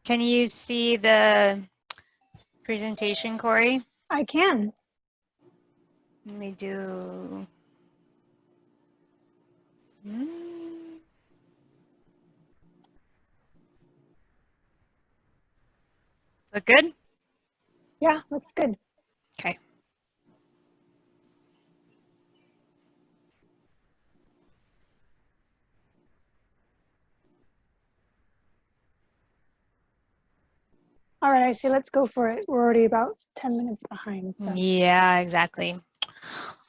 Can you see the presentation, Corey? I can. Let me do. Look good? Yeah, looks good. Okay. All right, I say let's go for it. We're already about 10 minutes behind. So. Yeah, exactly.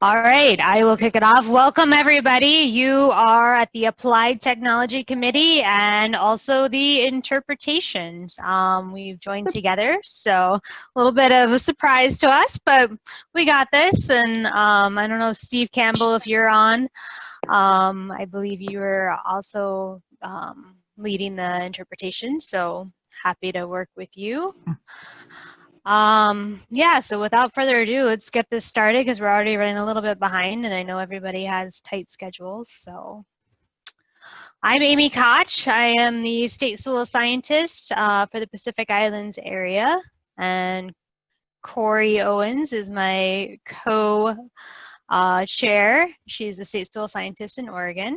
All right, I will kick it off. Welcome, everybody. You are at the Applied Technology Committee and also the interpretations. We've joined together, so a little bit of a surprise to us, but we got this. And I don't know, Steve Campbell, if you're on, I believe you were also leading the interpretation, so happy to work with you. Yeah, so without further ado, let's get this started because we're already running a little bit behind and I know everybody has tight schedules. So I'm Amy Koch. I am the State Soil Scientist for the Pacific Islands area, and Corey Owens is my co-chair. She's the State Soil Scientist in Oregon.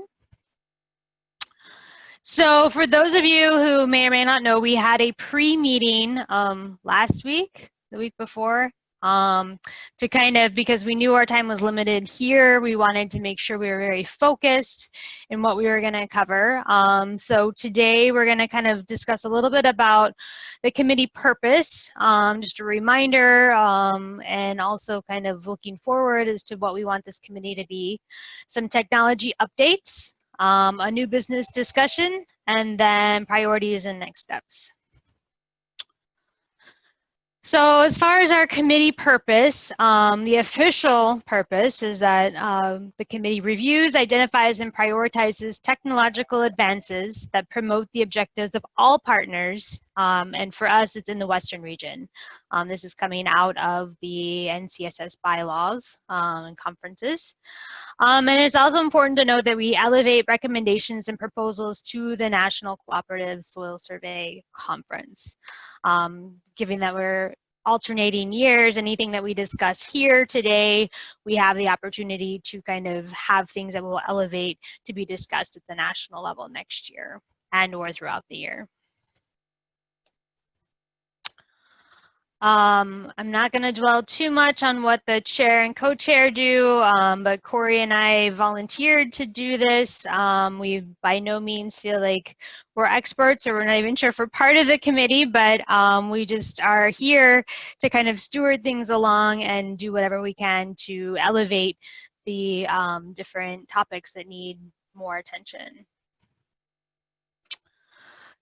So for those of you who may or may not know, we had a pre-meeting last week, the week before, to kind of, because we knew our time was limited here, we wanted to make sure we were very focused in what we were going to cover. So today we're going to kind of discuss a little bit about the committee purpose, just a reminder, and also kind of looking forward as to what we want this committee to be, some technology updates, a new business discussion, and then priorities and next steps. So as far as our committee purpose, the official purpose is that the committee reviews, identifies, and prioritizes technological advances that promote the objectives of all partners, and for us, it's in the Western region. This is coming out of the NCSS bylaws and conferences. And it's also important to note that we elevate recommendations and proposals to the National Cooperative Soil Survey Conference. Given that we're alternating years, anything that we discuss here today, we have the opportunity to kind of have things that will elevate to be discussed at the national level next year and or throughout the year. I'm not going to dwell too much on what the chair and co-chair do, but Corey and I volunteered to do this. We by no means feel like we're experts, or we're not even sure if we're part of the committee, but we just are here to kind of steward things along and do whatever we can to elevate the different topics that need more attention.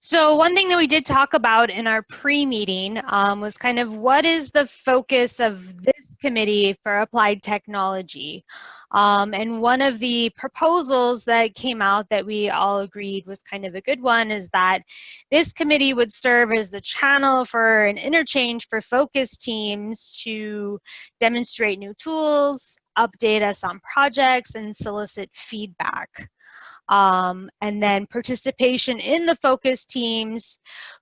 So one thing that we did talk about in our pre-meeting was kind of what is the focus of this committee for applied technology. And one of the proposals that came out that we all agreed was kind of a good one is that this committee would serve as the channel for an interchange for focus teams to demonstrate new tools, update us on projects, and solicit feedback. And then participation in the focus teams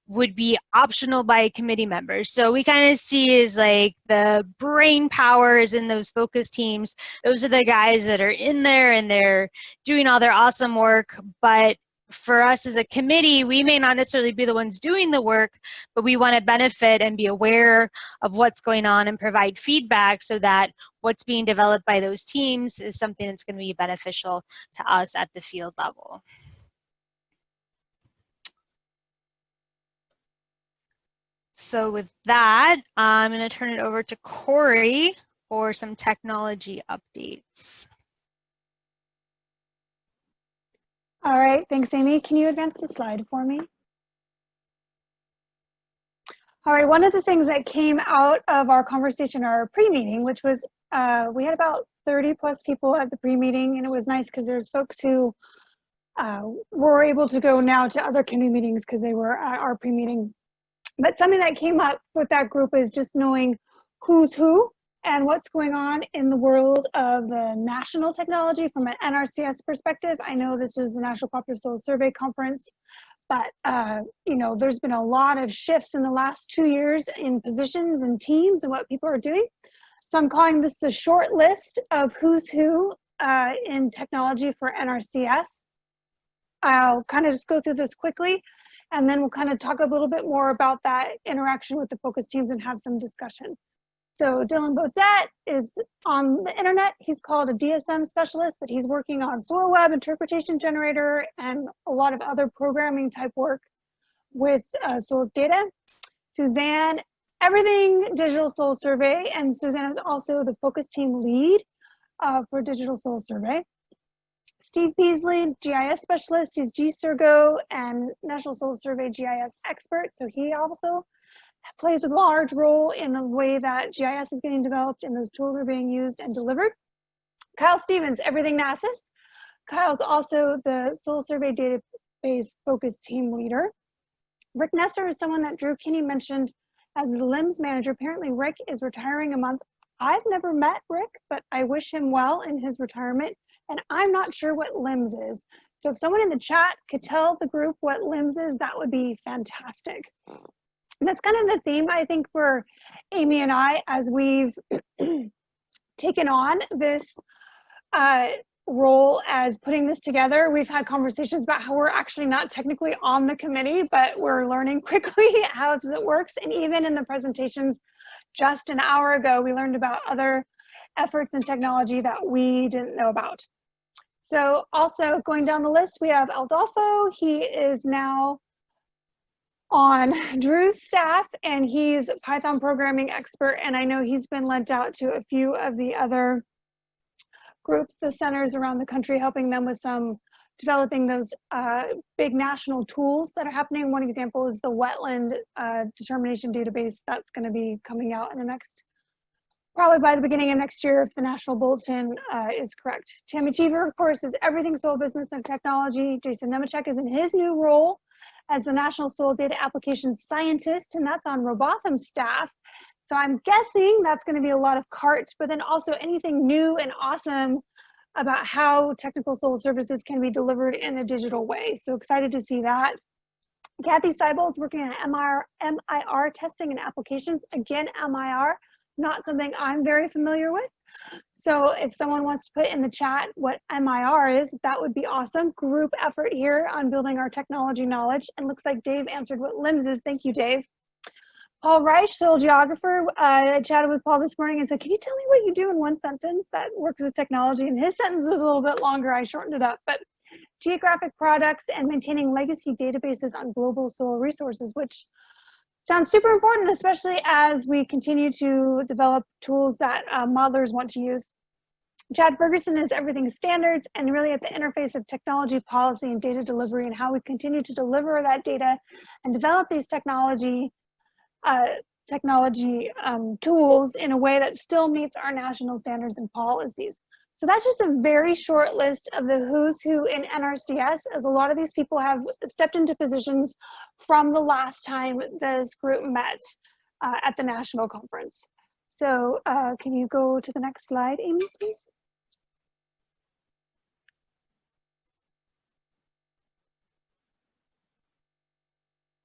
would be optional by committee members. So we kind of see as like the brain power is in those focus teams. Those are the guys that are in there and they're doing all their awesome work. But for us as a committee, we may not necessarily be the ones doing the work, but we want to benefit and be aware of what's going on and provide feedback so that what's being developed by those teams is something that's going to be beneficial to us at the field level. So with that, I'm going to turn it over to Corey for some technology updates. All right, thanks, Amy. Can you advance the slide for me? All right, one of the things that came out of our conversation, our pre-meeting, which was we had about 30 plus people at the pre-meeting, and it was nice because there's folks who were able to go now to other committee meetings because they were at our pre-meetings. But something that came up with that group is just knowing who's who and what's going on in the world of the national technology from an NRCS perspective. I know this is the National Cooperative Soil Survey Conference, But, you know, there's been a lot of shifts in the last 2 years in positions and teams and what people are doing. So I'm calling this the short list of who's who in technology for NRCS. I'll kind of just go through this quickly, and then we'll kind of talk a little bit more about that interaction with the focus teams and have some discussion. So Dylan Bodette is on the internet. He's called a DSM specialist, but he's working on soil web interpretation generator and a lot of other programming type work with soils data. Suzanne, everything digital soil survey, and Suzanne is also the focus team lead for digital soil survey. Steve Beasley, GIS specialist, he's GSurgo and National Soil Survey GIS expert, so he also plays a large role in the way that GIS is getting developed and those tools are being used and delivered. Kyle Stevens, everything NASAS. Kyle's also the Soil Survey Database Focus Team leader. Rick Nesser is someone that Drew Kinney mentioned as the LIMS manager. Apparently Rick is retiring a month. I've never met Rick, but I wish him well in his retirement. And I'm not sure what LIMS is. So if someone in the chat could tell the group what LIMS is, that would be fantastic. And that's kind of the theme, I think, for Amy and I as we've taken on this role as putting this together. We've had conversations about how we're actually not technically on the committee, but we're learning quickly how it works. And even in the presentations just an hour ago, we learned about other efforts in technology that we didn't know about. So also going down the list, we have Aldolfo. He is now on Drew's staff, and he's a Python programming expert, and I know he's been lent out to a few of the other groups, the centers around the country, helping them with some developing those big national tools that are happening. One example is the wetland determination database that's going to be coming out in the next, probably by the beginning of next year if the national bulletin is correct. Tammy Cheever, of course, is everything soil business and technology. Jason Nemechek is in his new role as the National Soil Data Applications Scientist, and that's on Robotham's staff. So I'm guessing that's going to be a lot of CART, but then also anything new and awesome about how technical soil services can be delivered in a digital way. So excited to see that. Kathy Seibold's working on MIR testing and applications. Again, MIR, not something I'm very familiar with. So if someone wants to put in the chat what MIR is, that would be awesome. Group effort here on building our technology knowledge. And looks like Dave answered what LIMS is. Thank you, Dave. Paul Reich, soil geographer. I chatted with Paul this morning and said, can you tell me what you do in one sentence that works with technology? And his sentence was a little bit longer. I shortened it up. But geographic products and maintaining legacy databases on global soil resources, which sounds super important, especially as we continue to develop tools that modelers want to use. Chad Ferguson is everything standards and really at the interface of technology, policy, and data delivery, and how we continue to deliver that data and develop these technology tools in a way that still meets our national standards and policies. So that's just a very short list of the who's who in NRCS, as a lot of these people have stepped into positions from the last time this group met at the national conference. So can you go to the next slide, Amy, please?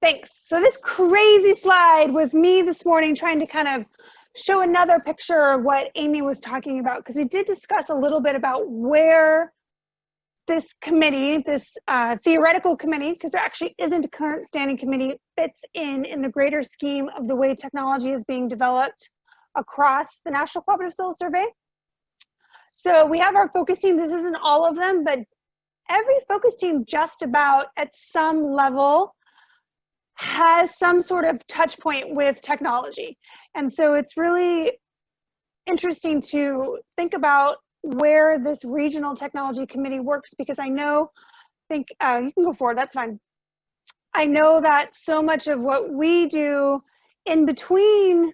Thanks. So this crazy slide was me this morning trying to kind of show another picture of what Amy was talking about, because we did discuss a little bit about where this committee, this theoretical committee, because there actually isn't a current standing committee, fits in the greater scheme of the way technology is being developed across the National Cooperative Soil Survey. So we have our focus teams. This isn't all of them, but every focus team just about at some level has some sort of touch point with technology. And so it's really interesting to think about where this regional technology committee works, because I know, you can go forward, that's fine. I know that so much of what we do in between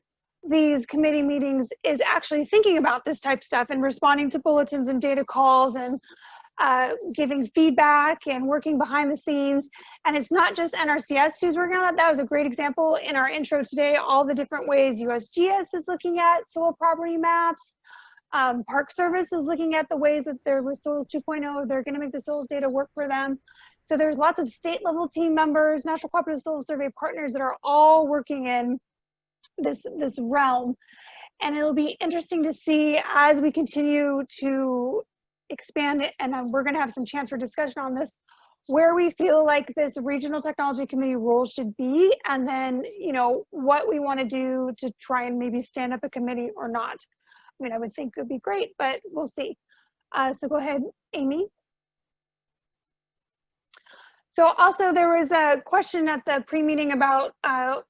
these committee meetings is actually thinking about this type of stuff and responding to bulletins and data calls and giving feedback and working behind the scenes. And it's not just NRCS who's working on that. That was a great example in our intro today, all the different ways USGS is looking at soil property maps. Park Service is looking at the ways that they're with Soils 2.0, they're gonna make the soils data work for them. So there's lots of state level team members, National Cooperative Soil Survey partners that are all working in this realm. And it'll be interesting to see as we continue to expand it, and we're going to have some chance for discussion on this, where we feel like this regional technology committee role should be, and then, you know, what we want to do to try and maybe stand up a committee or not. I mean, I would think it would be great, but we'll see. So go ahead, Amy. So also there was a question at the pre-meeting about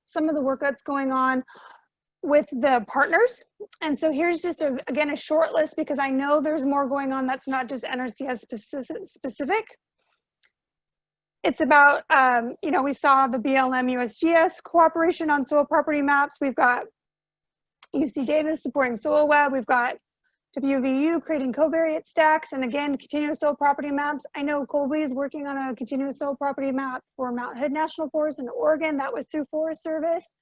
some of the work that's going on with the partners. And so here's just, again, a short list, because I know there's more going on that's not just NRCS specific. It's about, you know, we saw the BLM USGS cooperation on soil property maps. We've got UC Davis supporting Soil Web. We've got WVU creating covariate stacks, and again, continuous soil property maps. I know Colby is working on a continuous soil property map for Mount Hood National Forest in Oregon. That was through Forest Service.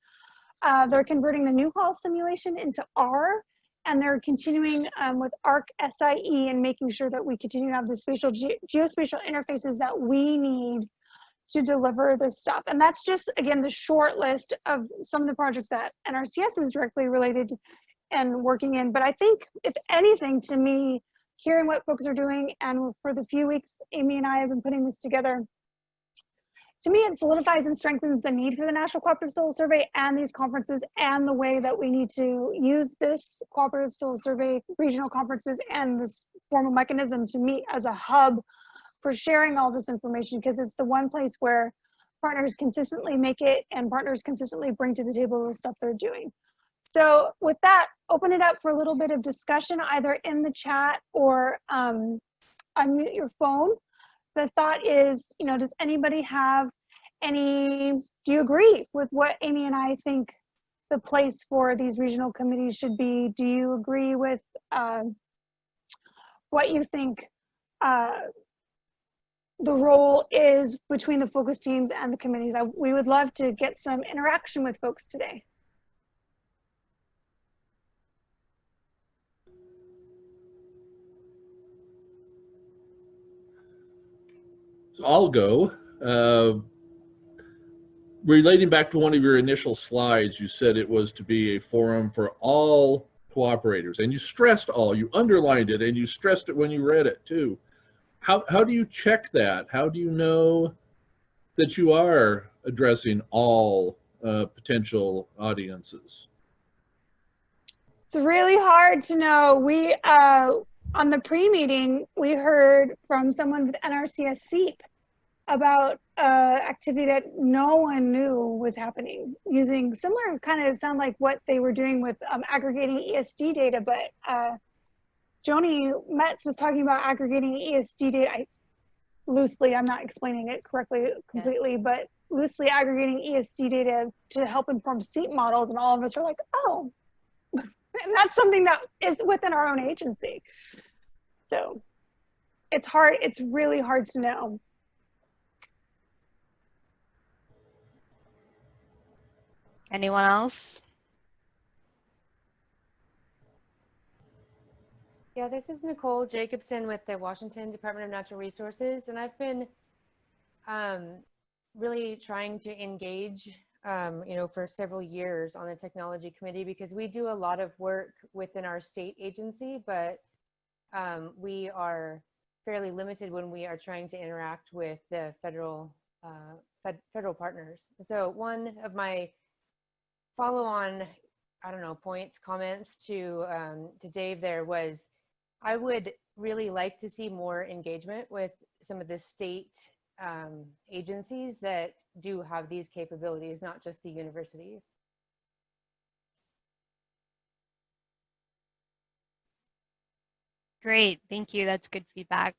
They're converting the Newhall simulation into R, and they're continuing with ArcSIE and making sure that we continue to have the spatial geospatial interfaces that we need to deliver this stuff. And that's just, again, the short list of some of the projects that NRCS is directly related and working in. But I think, if anything, to me, hearing what folks are doing, and for the few weeks Amy and I have been putting this together, to me, it solidifies and strengthens the need for the National Cooperative Soil Survey and these conferences, and the way that we need to use this Cooperative Soil Survey regional conferences and this formal mechanism to meet as a hub for sharing all this information, because it's the one place where partners consistently make it and partners consistently bring to the table the stuff they're doing. So with that, open it up for a little bit of discussion, either in the chat or unmute your phone. The thought is, you know, does anybody have do you agree with what Amy and I think the place for these regional committees should be? Do you agree with what you think the role is between the focus teams and the committees? We would love to get some interaction with folks today. So I'll go. Relating back to one of your initial slides, you said it was to be a forum for all cooperators, and you stressed all, you underlined it, and you stressed it when you read it too. How do you check that? How do you know that you are addressing all potential audiences? It's really hard to know. We, on the pre-meeting, we heard from someone with NRCS SEEP about activity that no one knew was happening, using similar kind of sound like what they were doing with aggregating ESD data. But Joni Metz was talking about aggregating ESD data. Loosely, I'm not explaining it correctly completely, yeah, but loosely aggregating ESD data to help inform SEEP models, and all of us are like, oh, and that's something that is within our own agency. So it's hard, it's really hard to know. Anyone else? Yeah, this is Nicole Jacobson with the Washington Department of Natural Resources, and I've been really trying to engage, you know, for several years on the technology committee, because we do a lot of work within our state agency, but we are fairly limited when we are trying to interact with the federal partners. So one of my follow-on, I don't know, points, comments to Dave there was, I would really like to see more engagement with some of the state agencies that do have these capabilities, not just the universities. Great, thank you. That's good feedback.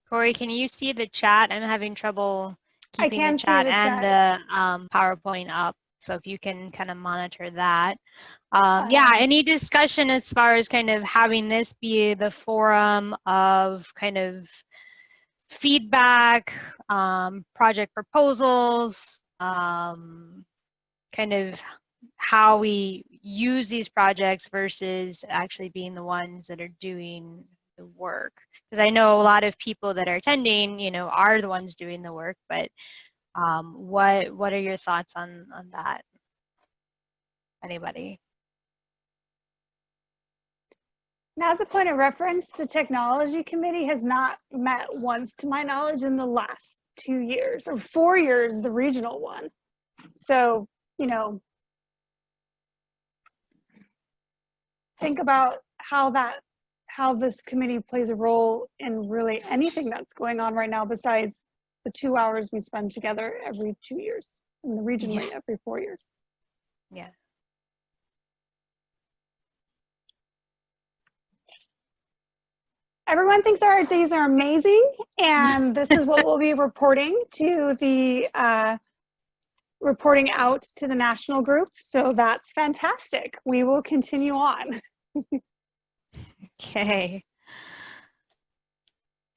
Corey, can you see the chat? I'm having trouble keeping the chat and the PowerPoint up. So if you can kind of monitor that. Yeah, any discussion as far as kind of having this be the forum of kind of feedback, project proposals, kind of how we use these projects versus actually being the ones that are doing the work. Because I know a lot of people that are attending, you know, are the ones doing the work, but what are your thoughts on that? Anybody? Now, as a point of reference, the technology committee has not met once, to my knowledge, in the last 2 years, or 4 years, the regional one. So, you know, think about how this committee plays a role in really anything that's going on right now besides the 2 hours we spend together every 2 years, and the regionally every 4 years. Yeah. Everyone thinks our days are amazing, and this is what we'll be reporting to the reporting out to the national group. So that's fantastic. We will continue on. Okay.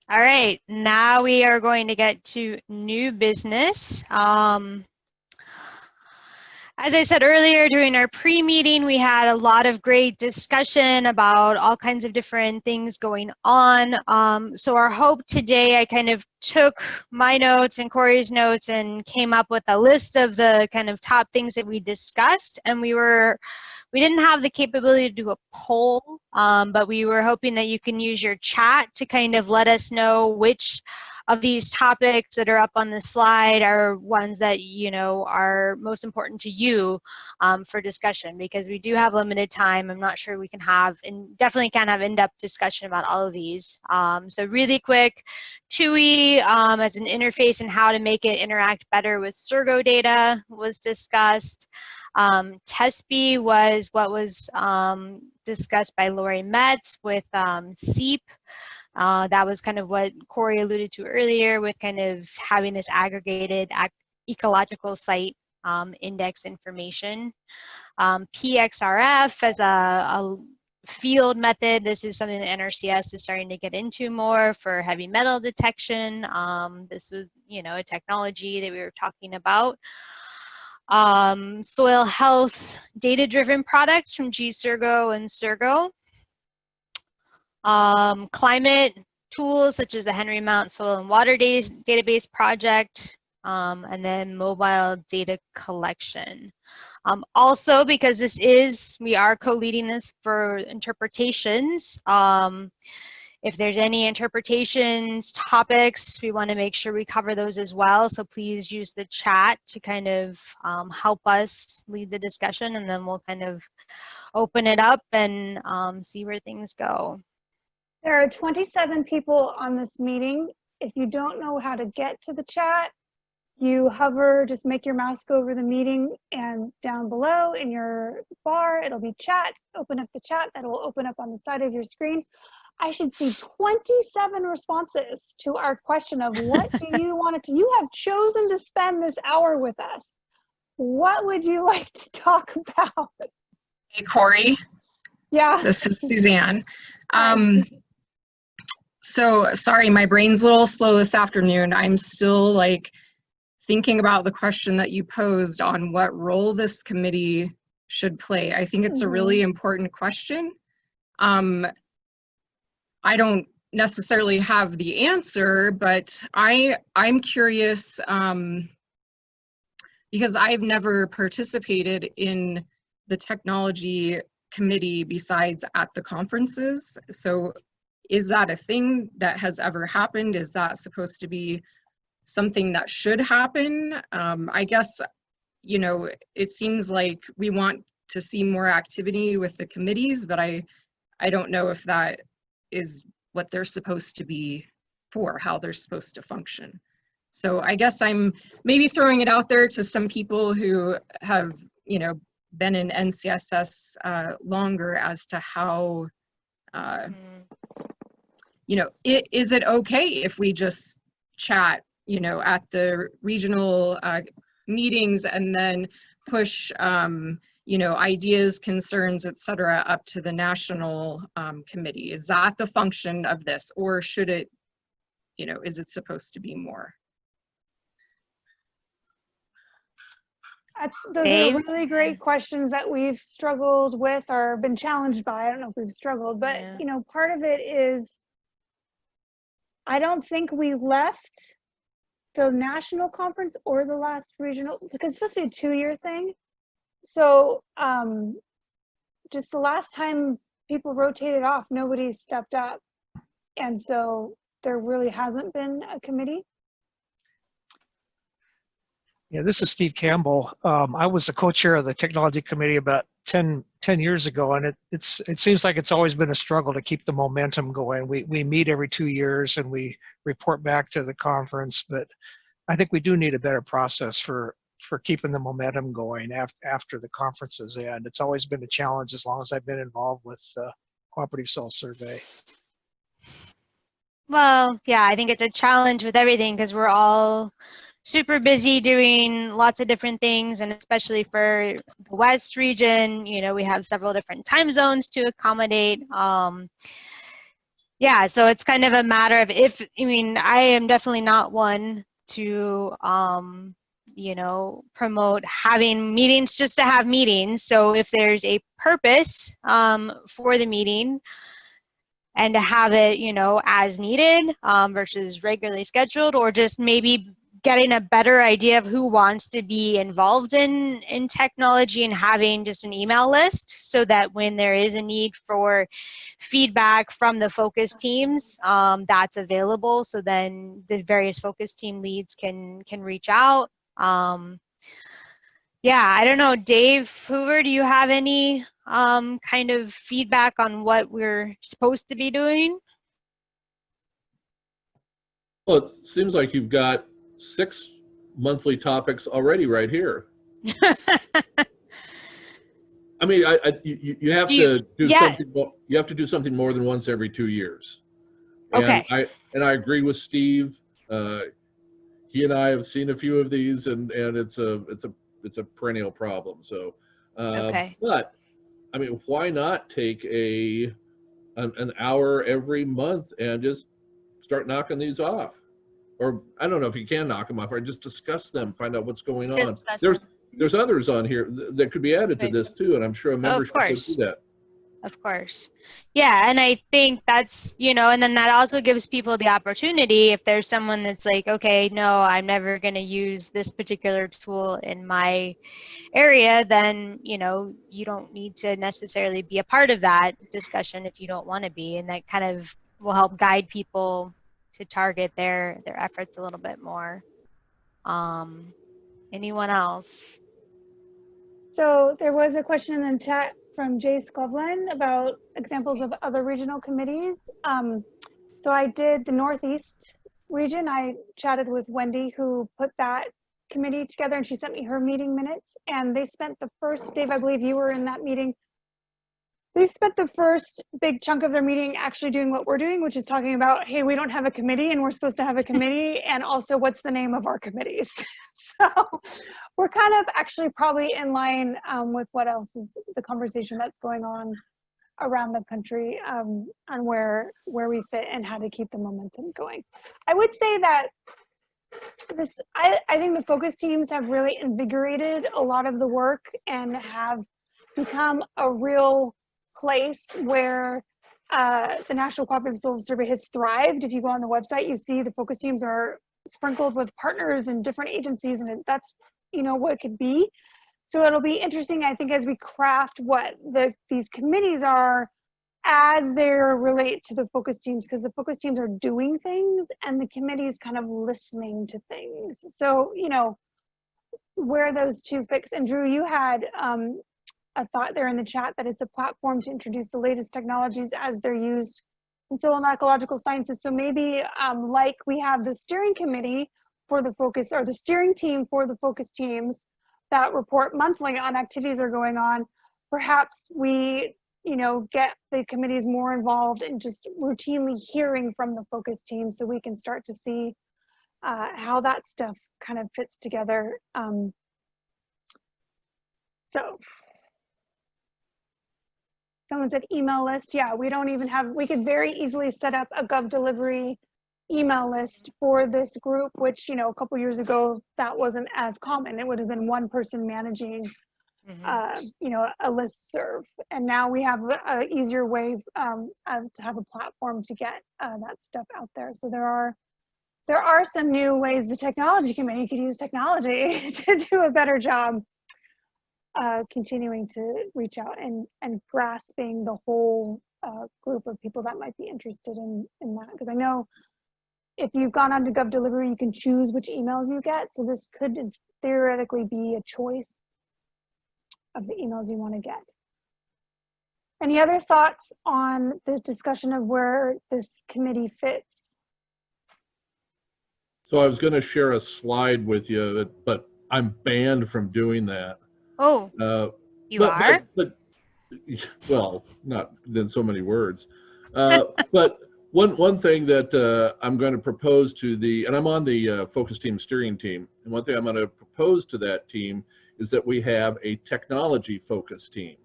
All right, now we are going to get to new business. As I said earlier, during our pre-meeting, we had a lot of great discussion about all kinds of different things going on. So our hope today, I kind of took my notes and Corey's notes and came up with a list of the kind of top things that we discussed. And we didn't have the capability to do a poll, but we were hoping that you can use your chat to kind of let us know which of these topics that are up on the slide are ones that, you know, are most important to you for discussion, because we do have limited time. I'm not sure we can have, and definitely can't have in-depth discussion about all of these. So really quick, TUI as an interface and how to make it interact better with Surgo data was discussed. TESP was what was discussed by Lori Metz with SEEP. That was kind of what Corey alluded to earlier with kind of having this aggregated ecological site index information. PXRF as a field method. This is something that NRCS is starting to get into more for heavy metal detection. This was, you know, a technology that we were talking about. Soil health data-driven products from GSurgo and Surgo. Climate tools such as the Henry Mount Soil and Water Database Project, and then mobile data collection. Also, because we are co-leading this for interpretations, if there's any interpretations, topics, we want to make sure we cover those as well. So please use the chat to kind of help us lead the discussion, and then we'll kind of open it up and see where things go. There are 27 people on this meeting. If you don't know how to get to the chat, you hover, just make your mouse go over the meeting, and down below in your bar, it'll be chat. Open up the chat, that will open up on the side of your screen. I should see 27 responses to our question of what do you want to, you have chosen to spend this hour with us. What would you like to talk about? Hey, Corey. Yeah. This is Suzanne. So sorry, my brain's a little slow this afternoon. I'm still like thinking about the question that you posed on what role this committee should play. I think it's a really important question. I don't necessarily have the answer, but I'm curious because I've never participated in the technology committee besides at the conferences. So is that a thing that has ever happened? Is that supposed to be something that should happen? I guess, you know, it seems like we want to see more activity with the committees, but I don't know if that is what they're supposed to be for, how they're supposed to function. So I guess I'm maybe throwing it out there to some people who have, you know, been in NCSS longer as to how, you know, is it okay if we just chat, you know, at the regional meetings and then push, you know, ideas, concerns, et cetera, up to the national committee? Is that the function of this, or should it, you know, is it supposed to be more? Those Dave? are really great questions that we've struggled with or been challenged by. I don't know if we've struggled, but Yeah. you know, part of it is I don't think we left the national conference or the last regional, because it's supposed to be a 2-year thing. So just the last time people rotated off, nobody stepped up. And so there really hasn't been a committee. Yeah, this is Steve Campbell. I was the co-chair of the technology committee about 10 years ago, and it seems like it's always been a struggle to keep the momentum going. We meet every 2 years and we report back to the conference, but I think we do need a better process for keeping the momentum going after the conferences end. It's always been a challenge as long as I've been involved with Cooperative Self-Survey. Well, yeah, I think it's a challenge with everything because we're all super busy doing lots of different things, and especially for the West region, you know, we have several different time zones to accommodate. Yeah, so it's kind of a matter of I mean, I am definitely not one to, you know, promote having meetings just to have meetings. So if there's a purpose for the meeting, and to have it, you know, as needed versus regularly scheduled, or just maybe getting a better idea of who wants to be involved in technology and having just an email list so that when there is a need for feedback from the focus teams, that's available. So then the various focus team leads can reach out. Yeah, I don't know, Dave Hoover, do you have any kind of feedback on what we're supposed to be doing? Well, it seems like you've got 6 monthly topics already right here. I mean, you have to do yeah. something. You have to do something more than once every 2 years. Okay. And I agree with Steve. He and I have seen a few of these, and it's a perennial problem. So, Okay. but I mean, why not take an hour every month and just start knocking these off? Or I don't know if you can knock them off, or just discuss them, find out what's going on. There's others on here that could be added to Right. this too, and I'm sure a membership would do that. Of course. Yeah, and I think that's, you know, and then that also gives people the opportunity if there's someone that's like, okay, no, I'm never going to use this particular tool in my area, then, you know, you don't need to necessarily be a part of that discussion if you don't want to be, and that kind of will help guide people to target their efforts a little bit more. Anyone else? So there was a question in the chat from Jay Scovlin about examples of other regional committees. So I did the Northeast region. I chatted with Wendy, who put that committee together, and she sent me her meeting minutes. And they spent the first, Dave, I believe you were in that meeting. They spent the first big chunk of their meeting actually doing what we're doing, which is talking about, hey, we don't have a committee and we're supposed to have a committee, and also what's the name of our committees. So we're kind of actually probably in line with what else is the conversation that's going on around the country on where we fit and how to keep the momentum going. I would say that I think the focus teams have really invigorated a lot of the work and have become a real place where the National Cooperative Social Survey has thrived. If you go on the website, you see the focus teams are sprinkled with partners and different agencies, and that's, you know, what it could be. So it'll be interesting, I think, as we craft what these committees are as they relate to the focus teams, because the focus teams are doing things and the committees kind of listening to things. So, you know, where those two fix. And Drew, you had a thought there in the chat that it's a platform to introduce the latest technologies as they're used in soil and ecological sciences. So maybe like we have the steering committee for the focus, or the steering team for the focus teams that report monthly on activities that are going on, perhaps we, you know, get the committees more involved in just routinely hearing from the focus team so we can start to see how that stuff kind of fits together. So someone said email list. Yeah, we don't even have, we could very easily set up a Gov delivery email list for this group, which, you know, a couple years ago, that wasn't as common. It would have been one person managing, you know, a listserv. And now we have an easier way to have a platform to get that stuff out there. So there are some new ways the technology committee could use technology to do a better job continuing to reach out and grasping the whole group of people that might be interested in that. Because I know if you've gone on to GovDelivery, you can choose which emails you get. So this could theoretically be a choice of the emails you want to get. Any other thoughts on the discussion of where this committee fits? So I was going to share a slide with you, but I'm banned from doing that. Oh, you are? But, well, not in so many words. But one thing that I'm going to propose to and I'm on the focus team steering team, and one thing I'm going to propose to that team is that we have a technology focus team.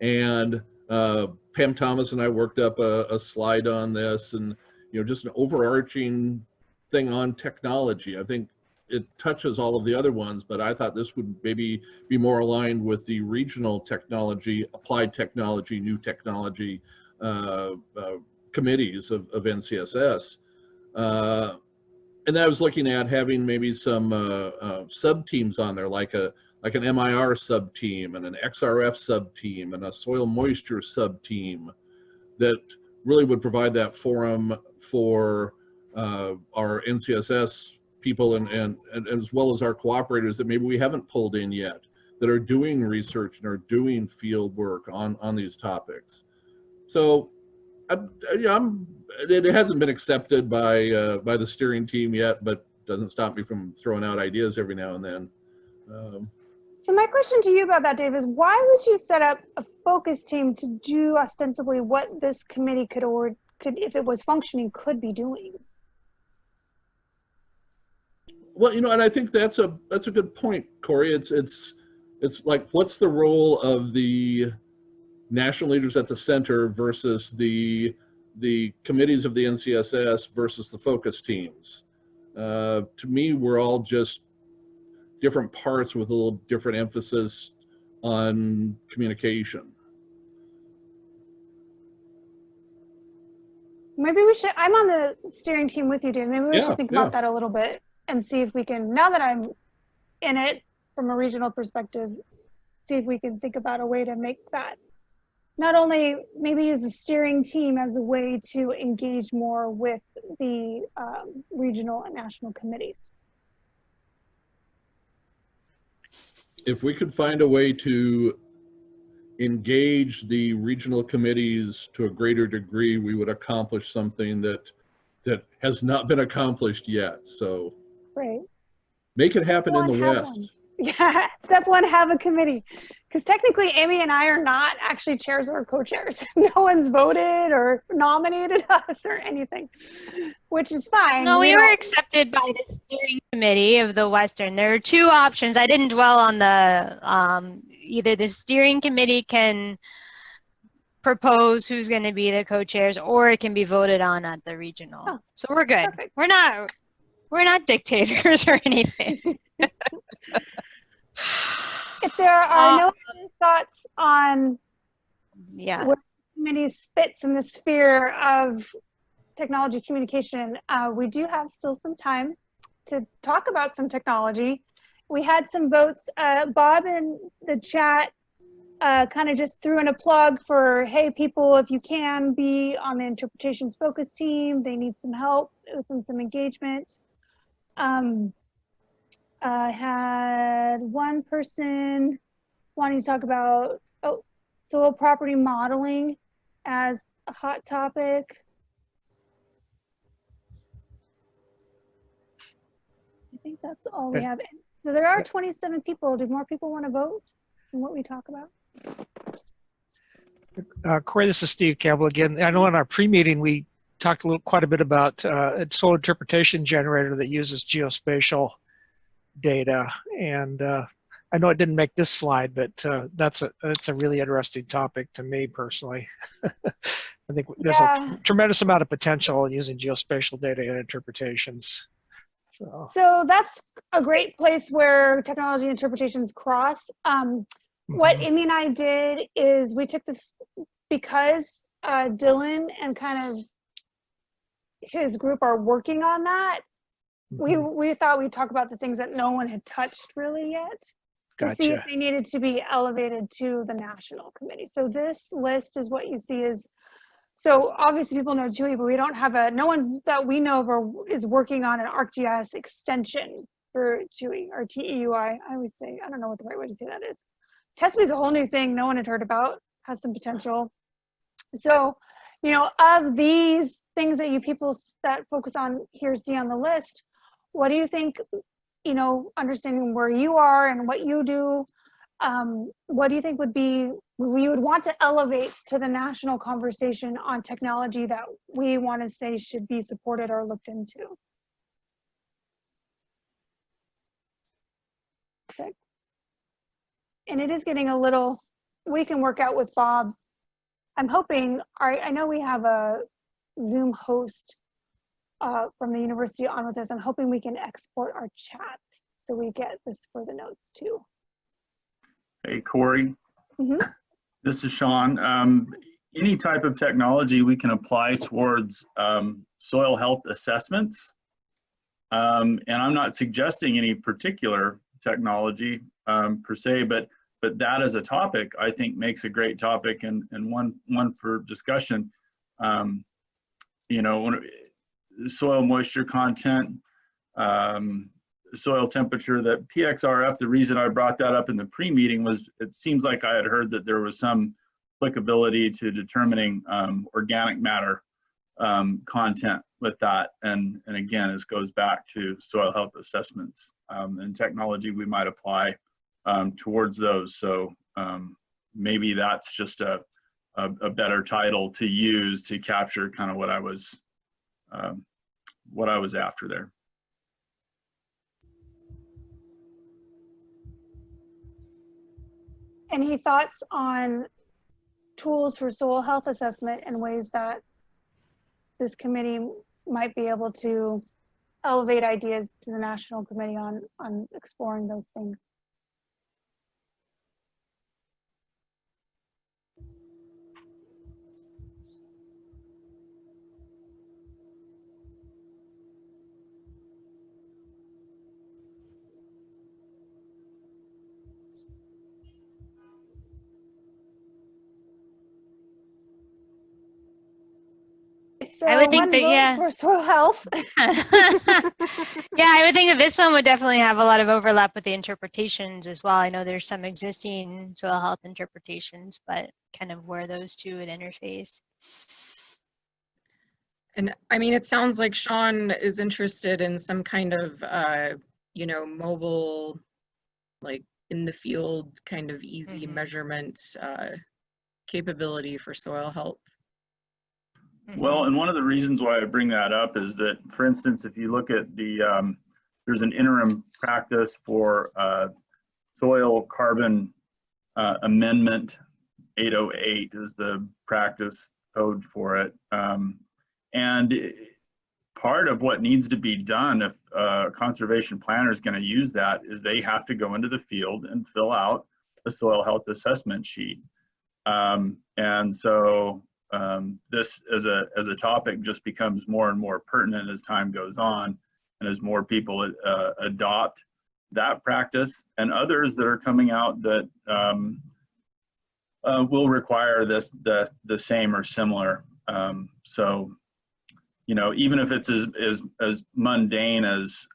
And Pam Thomas and I worked up a slide on this, and you know, just an overarching thing on technology. I think it touches all of the other ones, but I thought this would maybe be more aligned with the regional technology, applied technology, new technology committees of NCSS. And I was looking at having maybe some sub-teams on there, like an MIR sub-team and an XRF sub-team and a soil moisture sub-team that really would provide that forum for our NCSS people and as well as our cooperators that maybe we haven't pulled in yet, that are doing research and are doing field work on these topics. So it hasn't been accepted by the steering team yet, but doesn't stop me from throwing out ideas every now and then. So my question to you about that, Dave, is why would you set up a focus team to do ostensibly what this committee could, if it was functioning, could be doing? Well, you know, and I think that's a good point, Corey. It's like, what's the role of the national leaders at the center versus the committees of the NCSS versus the focus teams? To me, we're all just different parts with a little different emphasis on communication. Maybe we should, I'm on the steering team with you, Dave. Maybe we should think about that a little bit and see if we can, now that I'm in it from a regional perspective, see if we can think about a way to make that not only maybe use a steering team as a way to engage more with the regional and national committees. If we could find a way to engage the regional committees to a greater degree, we would accomplish something that has not been accomplished yet. So right. Make it happen in the West. Yeah, step one, have a committee. Because technically, Amy and I are not actually chairs or co-chairs. No one's voted or nominated us or anything, which is fine. No, we were accepted by the steering committee of the Western. There are two options. I didn't dwell on the, either the steering committee can propose who's going to be the co-chairs, or it can be voted on at the regional. Oh, so we're good. Perfect. We're not dictators or anything. If there are no other thoughts on where the committee fits in the sphere of technology communication, we do have still some time to talk about some technology. We had some votes. Bob in the chat kind of just threw in a plug for, hey, people, if you can be on the interpretations focus team, they need some help within some engagement. I had one person wanting to talk about soil property modeling as a hot topic. I think that's all we have. So there are 27 people. Do more people want to vote on what we talk about? Corey, this is Steve Campbell again. I know in our pre-meeting we talked quite a bit about a soil interpretation generator that uses geospatial data, and I know it didn't make this slide, but that's a really interesting topic to me personally. I think there's Yeah. a tremendous amount of potential in using geospatial data and interpretations. So that's a great place where technology interpretations cross. What Amy and I did is we took this, because Dylan and kind of his group are working on that. We thought we'd talk about the things that no one had touched really yet, to see if they needed to be elevated to the national committee. So this list is what you see is, so obviously people know TUI, but we don't have no one's that we know of is working on an ArcGIS extension for TUI or TEUI. I always say, I don't know what the right way to say that is. TESB is a whole new thing no one had heard about, has some potential. So, you know, of these things that you people that focus on here see on the list, what do you think, you know, understanding where you are and what you do, what do you think would be, we would want to elevate to the national conversation on technology that we want to say should be supported or looked into? Okay. And it is getting a little, we can work out with Bob. I'm hoping, I know we have a Zoom host from the university on with us. I'm hoping we can export our chat so we get this for the notes too. Hey, Corey. This is Sean. Any type of technology we can apply towards soil health assessments. And I'm not suggesting any particular technology per se, but that as a topic, I think makes a great topic and one for discussion. You know, soil moisture content, soil temperature, that PXRF, the reason I brought that up in the pre-meeting was it seems like I had heard that there was some applicability to determining organic matter content with that. And again, this goes back to soil health assessments and technology we might apply towards those. So maybe that's just a better title to use to capture kind of what I was after there. Any thoughts on tools for soil health assessment and ways that this committee might be able to elevate ideas to the national committee on exploring those things? So I would think that, yeah. For soil health. Yeah, I would think that this one would definitely have a lot of overlap with the interpretations as well. I know there's some existing soil health interpretations, but kind of where those two would interface. And I mean, it sounds like Sean is interested in some kind of, you know, mobile, like in the field kind of easy measurement capability for soil health. Well, and one of the reasons why I bring that up is that, for instance, if you look at the, there's an interim practice for soil carbon amendment 808 is the practice code for it. And part of what needs to be done if a conservation planner is going to use that is they have to go into the field and fill out a soil health assessment sheet. And so this as a topic just becomes more and more pertinent as time goes on and as more people adopt that practice, and others that are coming out that will require this the same or similar. So, you know, even if it's as mundane as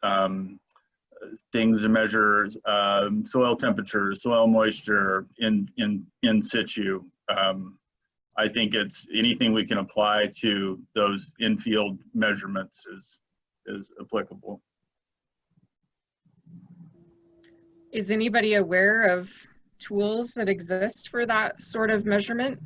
things to measure soil temperature, soil moisture in situ. I think it's anything we can apply to those in-field measurements is applicable. Is anybody aware of tools that exist for that sort of measurement?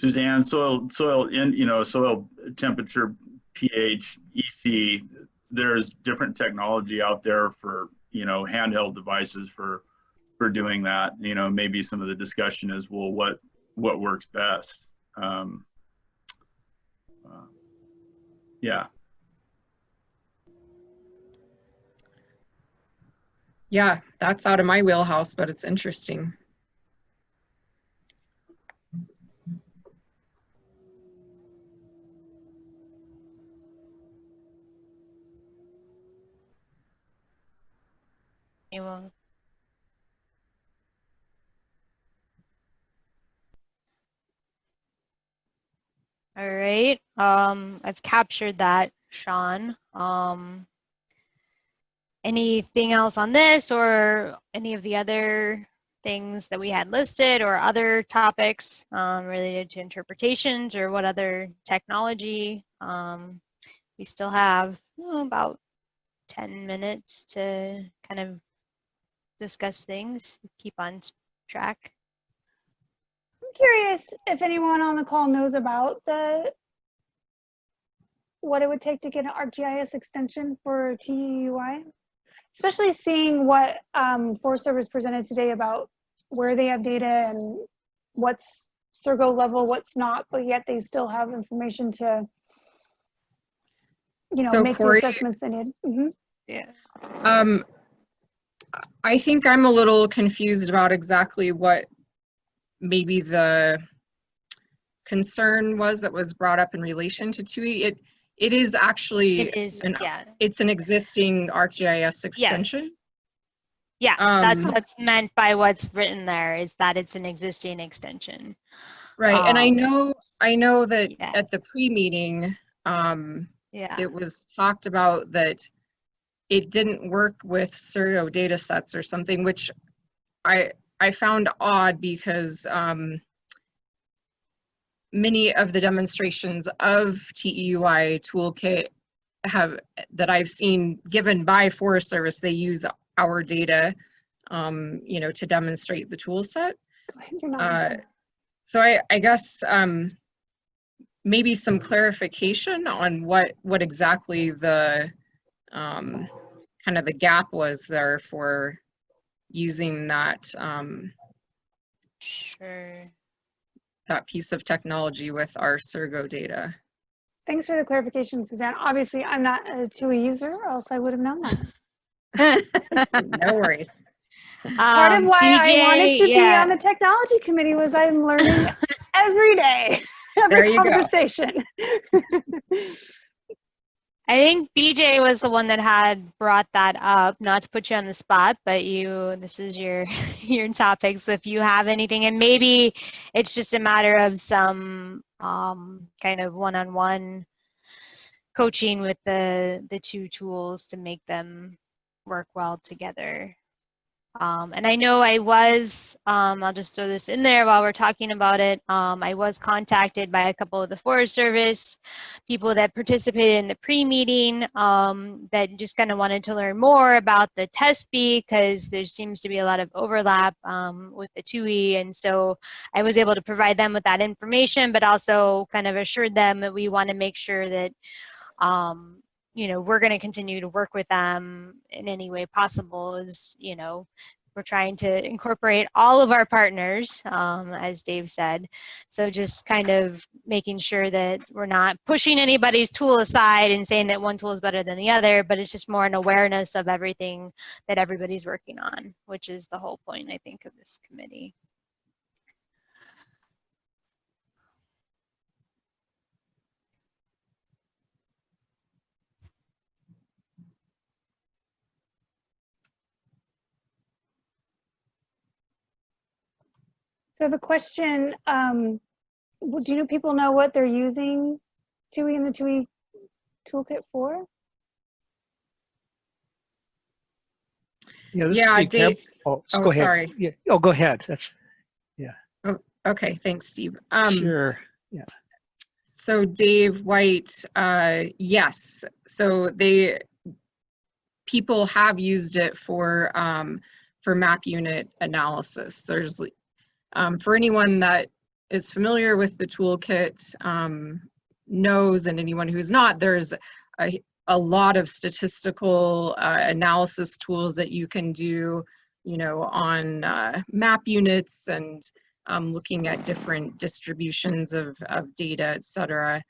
Suzanne, soil soil temperature, pH, EC, there's different technology out there for, handheld devices for doing that. Maybe some of the discussion is, well, what works best? Yeah. Yeah, that's out of my wheelhouse, but it's interesting. Anyone? All right. I've captured that, Sean. Anything else on this or any of the other things that we had listed or other topics related to interpretations or what other technology? We still have about 10 minutes to kind of discuss things, keep on track. I'm curious if anyone on the call knows about what it would take to get an ArcGIS extension for TEUI, especially seeing what Forest Service presented today about where they have data and what's Sergo level, what's not, but yet they still have information to, So make Corey, the assessments they need. Mm-hmm. Yeah. I think I'm a little confused about exactly what maybe the concern was that was brought up in relation to TUI. It is actually It is, yeah. It's an existing ArcGIS extension. Yeah, that's what's meant by what's written there, is that it's an existing extension. Right, and I know that yeah. at the pre-meeting, Yeah. it was talked about that it didn't work with Sergo data sets or something, which I found odd because many of the demonstrations of TEUI toolkit that I've seen given by Forest Service, they use our data, to demonstrate the tool set. So I guess maybe some clarification on what exactly the kind of the gap was there for using that Sure. that piece of technology with our Sergo data. Thanks for the clarification, Suzanne. Obviously, I'm not a TUI user, or else I would have known that. No worries. Part of why BJ, I wanted to be on the technology committee was I'm learning every day, every conversation. I think BJ was the one that had brought that up, not to put you on the spot, but this is your topic. So if you have anything, and maybe it's just a matter of some kind of one-on-one coaching with the two tools to make them work well together. And I know I was, I'll just throw this in there while we're talking about it. I was contacted by a couple of the Forest Service people that participated in the pre-meeting that just kind of wanted to learn more about the TESB because there seems to be a lot of overlap with the TUI. And so I was able to provide them with that information, but also kind of assured them that we want to make sure that we're going to continue to work with them in any way possible. As we're trying to incorporate all of our partners, as Dave said. So just kind of making sure that we're not pushing anybody's tool aside and saying that one tool is better than the other, but it's just more an awareness of everything that everybody's working on, which is the whole point, I think, of this committee. So I have a question. Do people know what they're using TUI and the TUI toolkit for? Yeah, this is Steve Dave. Go ahead. Sorry. Yeah. Oh, go ahead. Oh, okay, thanks, Steve. Sure. Yeah. So Dave White, yes. So people have used it for map unit analysis. There's for anyone that is familiar with the toolkit knows, and anyone who's not, there's a lot of statistical analysis tools that you can do, you know, on map units and looking at different distributions of data, et cetera.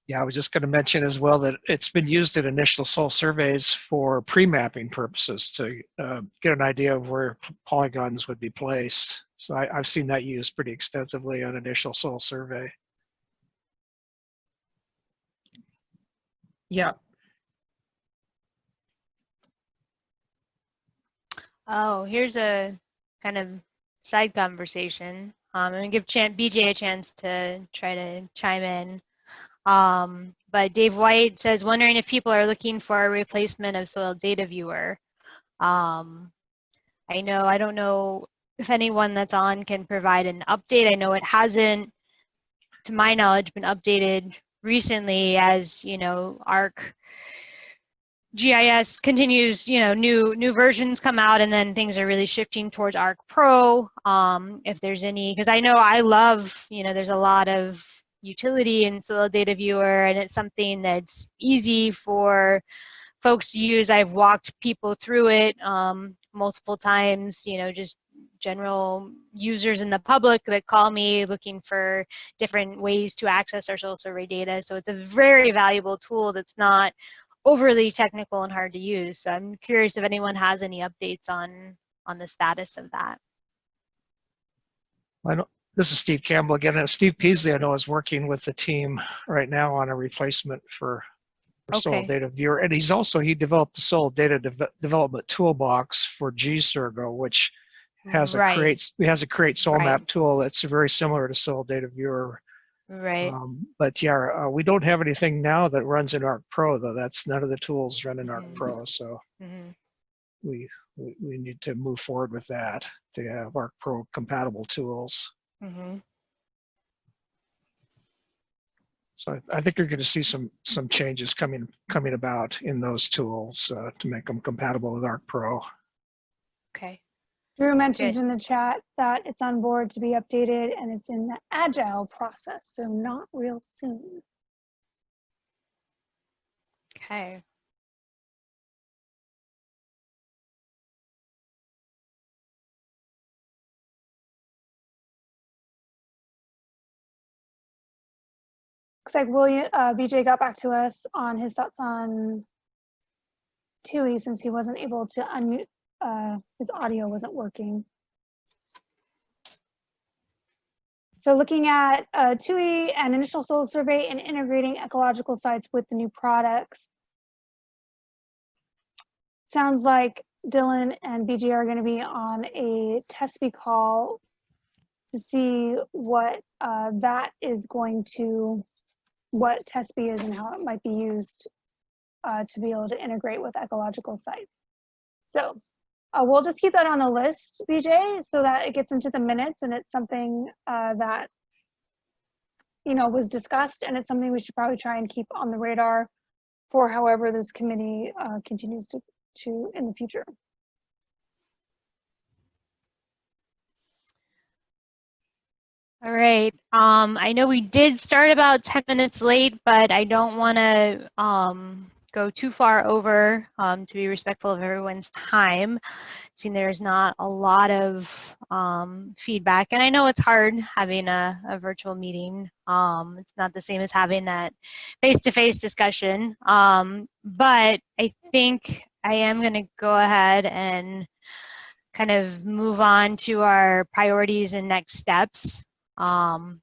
Yeah, I was just going to mention as well that it's been used in initial soil surveys for pre-mapping purposes to get an idea of where polygons would be placed. So I've seen that used pretty extensively on initial soil survey. Yeah. Oh, here's a kind of side conversation. I'm going to give BJ a chance to try to chime in. But Dave White says, wondering if people are looking for a replacement of soil data viewer. I don't know if anyone that's on can provide an update. I know it hasn't, to my knowledge, been updated recently as, you know, ArcGIS continues, you know, new versions come out, and then things are really shifting towards Arc Pro. If there's any, because I know I love, you know, there's a lot of utility in soil data viewer, and it's something that's easy for folks to use. I've walked people through it multiple times, you know, just general users in the public that call me looking for different ways to access our soil survey data. So it's a very valuable tool that's not overly technical and hard to use. So I'm curious if anyone has any updates on the status of that. This is Steve Campbell again. And Steve Peasley, I know, is working with the team right now on a replacement for soil data viewer. And he developed the soil data development toolbox for GSurgo, which has a create soil map tool that's very similar to soil data viewer. Right. But yeah, we don't have anything now that runs in Arc Pro, though. That's none of the tools run in Arc Pro. So we need to move forward with that to have Arc Pro compatible tools. So I think you're going to see some changes coming about in those tools to make them compatible with Arc Pro. Okay. Drew mentioned in the chat that it's on board to be updated, and it's in the agile process, so not real soon. Okay. Looks like BJ got back to us on his thoughts on TUI since he wasn't able to unmute, his audio wasn't working. So looking at TUI and initial soil survey and integrating ecological sites with the new products. Sounds like Dylan and BJ are going to be on a TESPI call to see what that is going to, what TESPI is and how it might be used to be able to integrate with ecological sites. So we'll just keep that on the list, BJ, so that it gets into the minutes and it's something that, you know, was discussed, and it's something we should probably try and keep on the radar for however this committee continues to in the future. All right. I know we did start about 10 minutes late, but I don't want to go too far over to be respectful of everyone's time. Seeing there's not a lot of feedback, and I know it's hard having a virtual meeting. It's not the same as having that face-to-face discussion, but I think I am going to go ahead and kind of move on to our priorities and next steps. And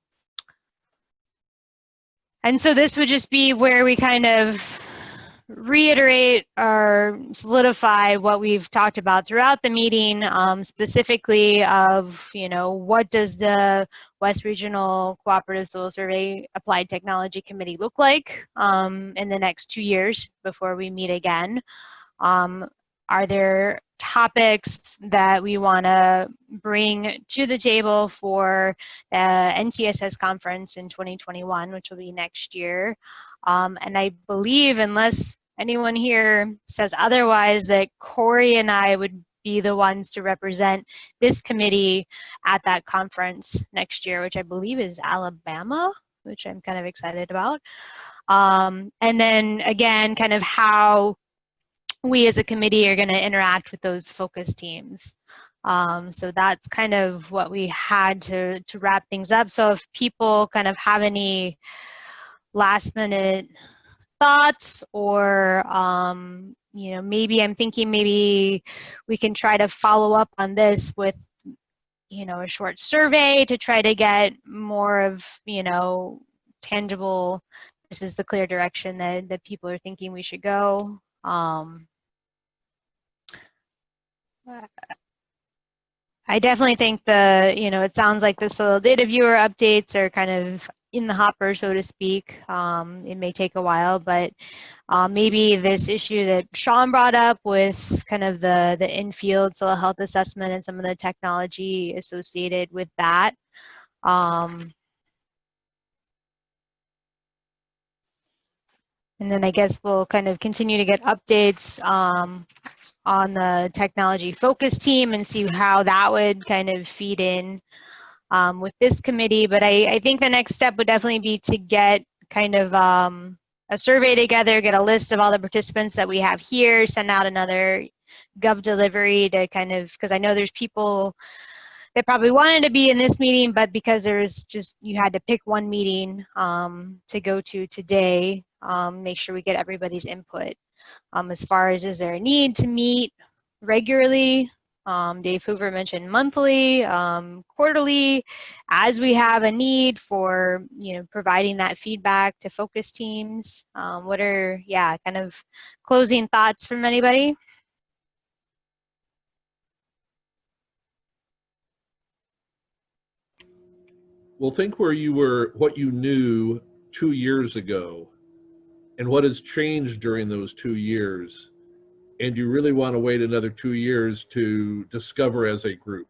so this would just be where we kind of reiterate or solidify what we've talked about throughout the meeting, specifically of, you know, what does the West Regional Cooperative Soil Survey Applied Technology Committee look like in the next 2 years before we meet again? Are there topics that we want to bring to the table for the NCSS conference in 2021, which will be next year? And I believe, unless anyone here says otherwise, that Corey and I would be the ones to represent this committee at that conference next year, which I believe is Alabama, which I'm kind of excited about. And then again, kind of how we as a committee are going to interact with those focus teams. So that's kind of what we had to wrap things up. So if people kind of have any last minute thoughts, or you know, maybe I'm thinking maybe we can try to follow up on this with, you know, a short survey to try to get more of, you know, tangible, this is the clear direction that people are thinking we should go. I definitely think you know, it sounds like the soil data viewer updates are kind of in the hopper, so to speak. It may take a while, but maybe this issue that Sean brought up with kind of the in-field soil health assessment and some of the technology associated with that. And then I guess we'll kind of continue to get updates on the technology focus team and see how that would kind of feed in with this committee. But I think the next step would definitely be to get kind of a survey together, get a list of all the participants that we have here, send out another Gov delivery to kind of, because I know there's people that probably wanted to be in this meeting, but because there's just, you had to pick one meeting to go to today, make sure we get everybody's input. As far as, is there a need to meet regularly? Dave Hoover mentioned monthly, quarterly, as we have a need for, you know, providing that feedback to focus teams. What are, yeah, kind of closing thoughts from anybody? Well, think where you were, what you knew 2 years ago, and what has changed during those 2 years. And you really want to wait another 2 years to discover as a group?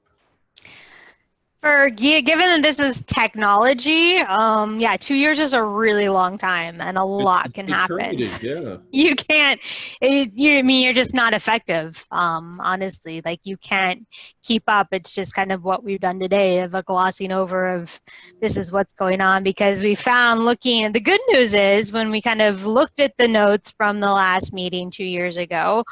Given that this is technology, yeah, 2 years is a really long time, and a lot can happen. Yeah. You can't, I mean, you're just not effective, honestly. Like, you can't keep up. It's just kind of what we've done today, of a glossing over of this is what's going on, because we found, looking at the good news is, when we kind of looked at the notes from the last meeting 2 years ago,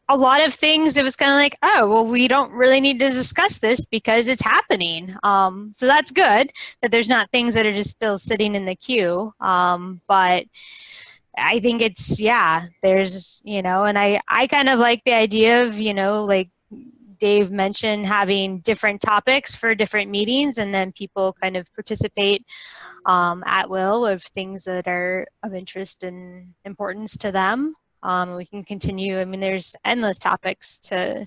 a lot of things, it was kind of like, oh, well, we don't really need to discuss this because it's happening. So that's good that there's not things that are just still sitting in the queue. But I think it's, yeah, there's, you know, and I kind of like the idea of, you know, like Dave mentioned, having different topics for different meetings, and then people kind of participate at will of things that are of interest and importance to them. We can continue. I mean, there's endless topics to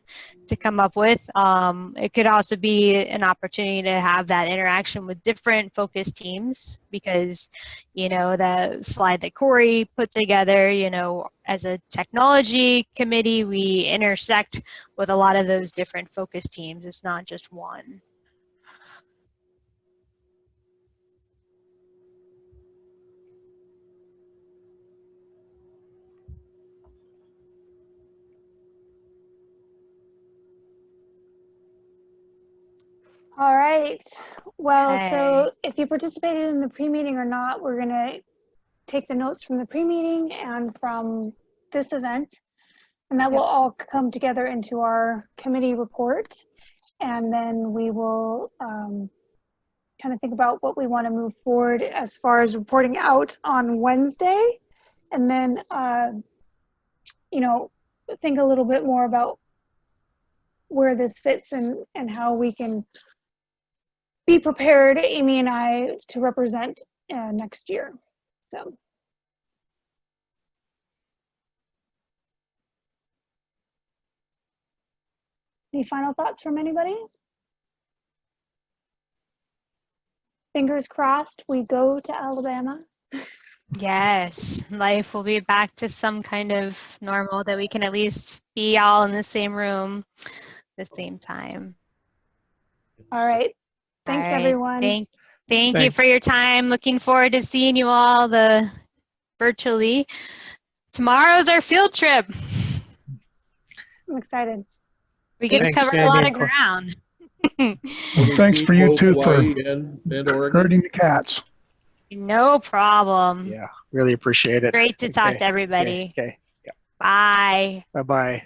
come up with. It could also be an opportunity to have that interaction with different focus teams, because, you know, the slide that Corey put together, you know, as a technology committee, we intersect with a lot of those different focus teams. It's not just one. All right. Well, Okay. so if you participated in the pre-meeting or not, we're going to take the notes from the pre-meeting and from this event, and that will all come together into our committee report. And then we will kind of think about what we want to move forward as far as reporting out on Wednesday. And then, you know, think a little bit more about where this fits and how we can be prepared, Amy and I, to represent next year. So. Any final thoughts from anybody? Fingers crossed we go to Alabama. Yes, life will be back to some kind of normal, that we can at least be all in the same room at the same time. All right. Thanks, all right. everyone. Thank you for your time. Looking forward to seeing you all virtually. Tomorrow's our field trip. I'm excited. We get to Thanks, cover a Sandy lot and of Cor- ground. Well, thanks for you Both too for Hawaii and Oregon. herding the cats. No problem. Yeah, really appreciate it. Great to talk Okay, to everybody. Okay. Bye. Bye-bye.